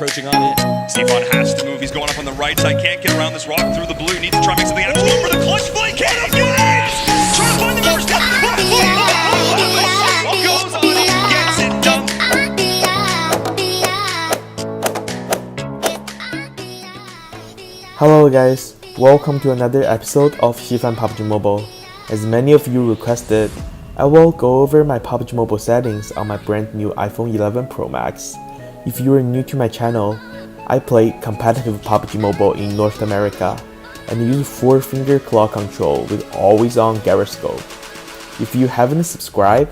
encroaching on it. Xifan has to move. He's going up on the right side. Can't get around this rock through the blue. Needs to try and make something out of it. Going for the clutch play. Can't get it! Trying to find the number step. Goes on it. Gets it done. Hello guys, welcome to another episode of Xifan PUBG Mobile. As many of you requested, I will go over my PUBG Mobile settings on my brand new iPhone 11 Pro Max. If you are new to my channel, I play competitive PUBG Mobile in North America and use 4-finger claw control with always on gyroscope. If you haven't subscribed,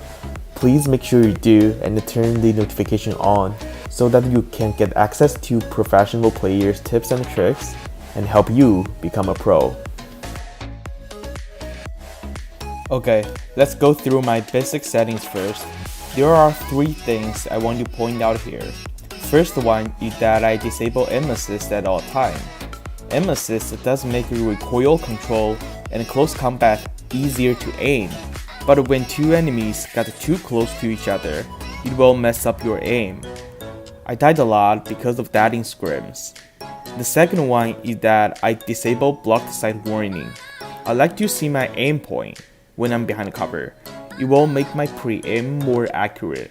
please make sure you do and turn the notification on so that you can get access to professional players' tips and tricks and help you become a pro. Okay, let's go through my basic settings first. There are 3 things I want to point out here. First one is that I disable aim assist at all time. Aim assist does make recoil control and close combat easier to aim, but when 2 enemies get too close to each other, it will mess up your aim. I died a lot because of that in scrims. The second one is that I disable blocked sight warning. I like to see my aim point when I'm behind cover. It will make my pre-aim more accurate.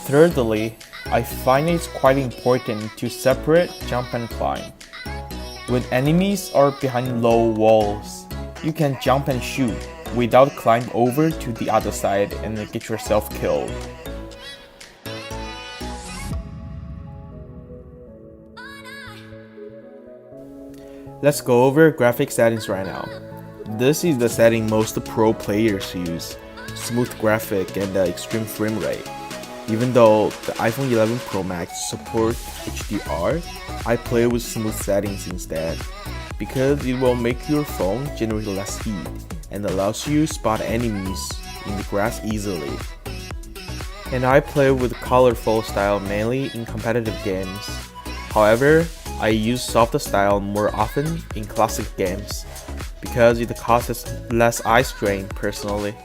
Thirdly, I find it's quite important to separate jump and climb. When enemies are behind low walls, you can jump and shoot without climb over to the other side and get yourself killed. Let's go over graphic settings right now. This is the setting most pro players use, smooth graphic and extreme frame rate. Even though the iPhone 11 Pro Max supports HDR, I play with smooth settings instead, because it will make your phone generate less heat and allows you to spot enemies in the grass easily. And I play with colorful style mainly in competitive games. However, I use softer style more often in classic games because it causes less eye strain personally.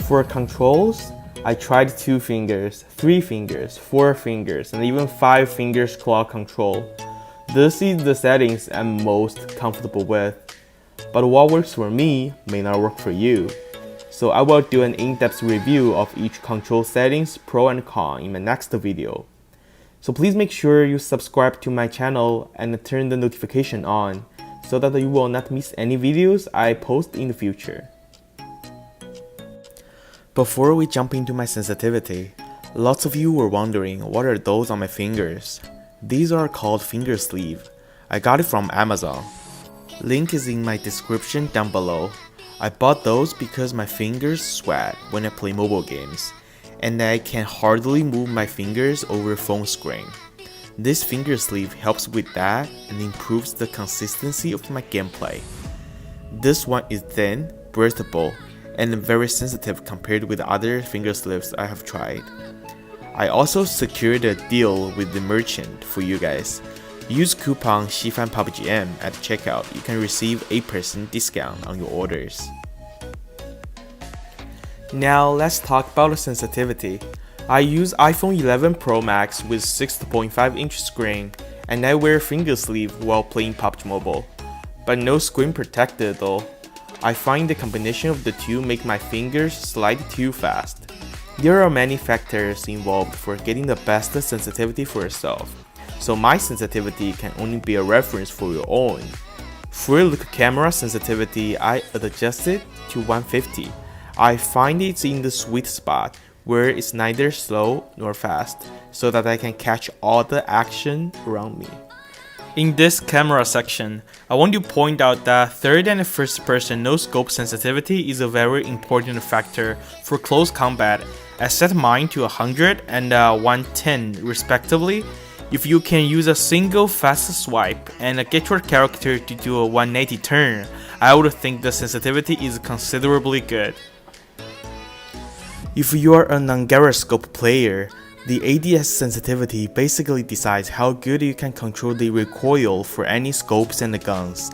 For controls, I tried 2 fingers, 3 fingers, 4 fingers, and even 5 fingers claw control. This is the settings I'm most comfortable with, but what works for me may not work for you. So I will do an in-depth review of each control settings, pro and con, in my next video. So please make sure you subscribe to my channel and turn the notification on so that you will not miss any videos I post in the future. Before we jump into my sensitivity, lots of you were wondering what are those on my fingers. These are called finger sleeve. I got it from Amazon. Link is in my description down below. I bought those because my fingers sweat when I play mobile games, and I can hardly move my fingers over phone screen. This finger sleeve helps with that and improves the consistency of my gameplay. This one is thin, breathable, and very sensitive compared with other finger sleeves I have tried. I also secured a deal with the merchant for you guys. Use coupon Xifan PUBG M at checkout. You can receive 8% discount on your orders. Now let's talk about sensitivity. I use iPhone 11 Pro Max with 6.5-inch screen, and I wear finger sleeve while playing PUBG Mobile, but no screen protector though. I find the combination of the two make my fingers slide too fast. There are many factors involved for getting the best sensitivity for yourself, so my sensitivity can only be a reference for your own. For the camera sensitivity, I adjusted to 150. I find it's in the sweet spot where it's neither slow nor fast, so that I can catch all the action around me. In this camera section, I want to point out that third and first person no scope sensitivity is a very important factor for close combat. I set mine to 100 and 110 respectively. If you can use a single fast swipe and get your character to do a 180 turn, I would think the sensitivity is considerably good. If you are a non-gyroscope player, the ADS sensitivity basically decides how good you can control the recoil for any scopes and guns.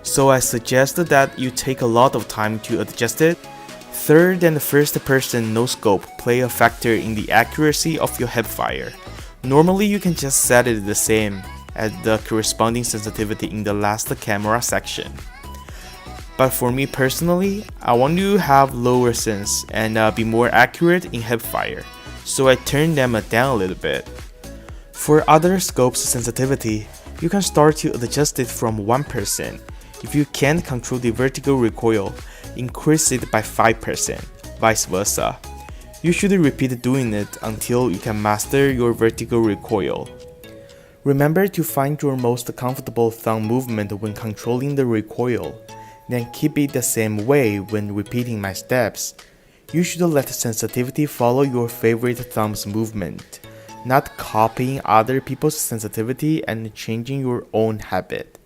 so I suggested that you take a lot of time to adjust it. Third and first person no scope play a factor in the accuracy of your hipfire. Normally you can just set it the same as the corresponding sensitivity in the last camera section. But for me personally, I want to have lower sense and be more accurate in hipfire, so I turned them down a little bit. For other scopes sensitivity, you can start to adjust it from 1%. If you can't control the vertical recoil, increase it by 5%, vice versa. You should repeat doing it until you can master your vertical recoil. Remember to find your most comfortable thumb movement when controlling the recoil. Then keep it the same way when repeating my steps. You should let sensitivity follow your favorite thumb's movement, not copying other people's sensitivity and changing your own habit.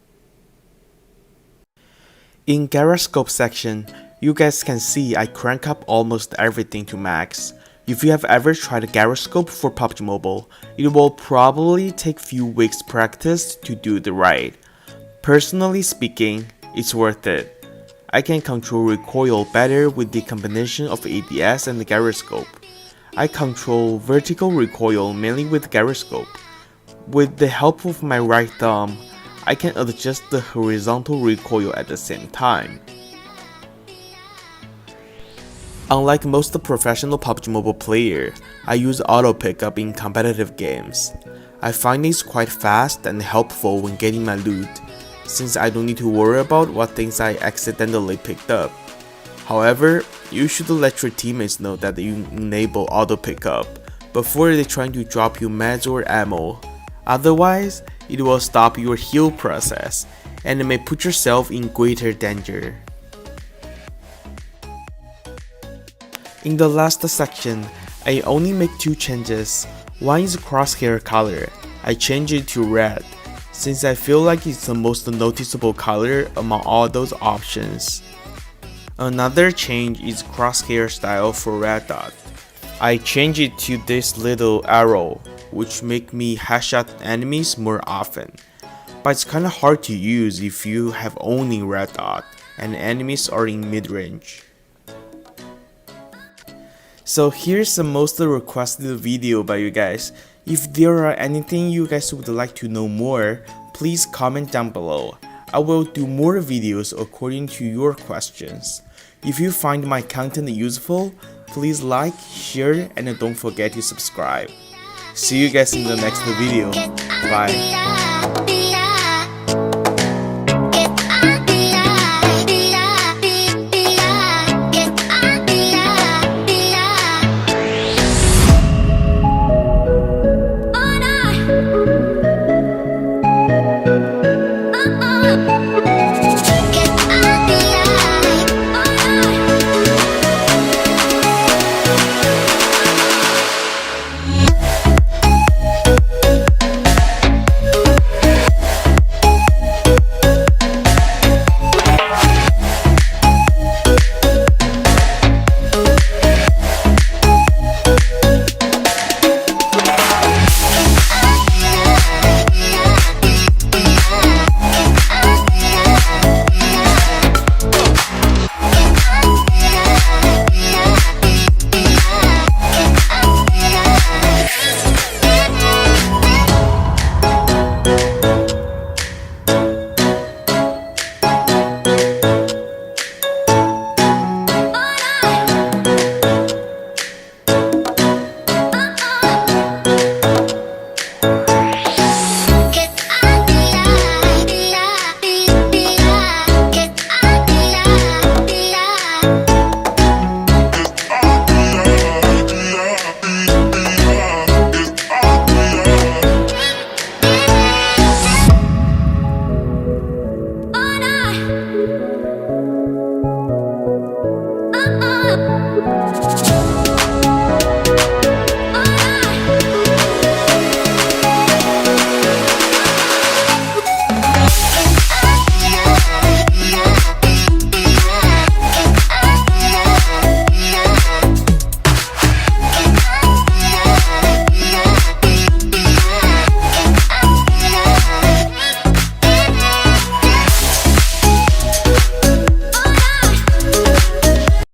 In gyroscope section, you guys can see I crank up almost everything to max. If you have ever tried gyroscope for PUBG Mobile, it will probably take few weeks practice to do the right. Personally speaking, it's worth it. I can control recoil better with the combination of ADS and the gyroscope. I control vertical recoil mainly with gyroscope. With the help of my right thumb, I can adjust the horizontal recoil at the same time. Unlike most professional PUBG Mobile player, I use auto pickup in competitive games. I find it's quite fast and helpful when getting my loot, since I don't need to worry about what things I accidentally picked up. However, you should let your teammates know that you enable auto pickup before they try to drop you meds or ammo. Otherwise, it will stop your heal process and may put yourself in greater danger. In the last section, I only make two changes. One is crosshair color. I change it to red, since I feel like it's the most noticeable color among all those options. Another change is crosshair style for red dot. I change it to this little arrow, which make me headshot enemies more often. But it's kinda hard to use if you have only red dot and enemies are in mid-range. So here's the most requested video by you guys. If there are anything you guys would like to know more, please comment down below. I will do more videos according to your questions. If you find my content useful, please like, share, and don't forget to subscribe. See you guys in the next video. Bye.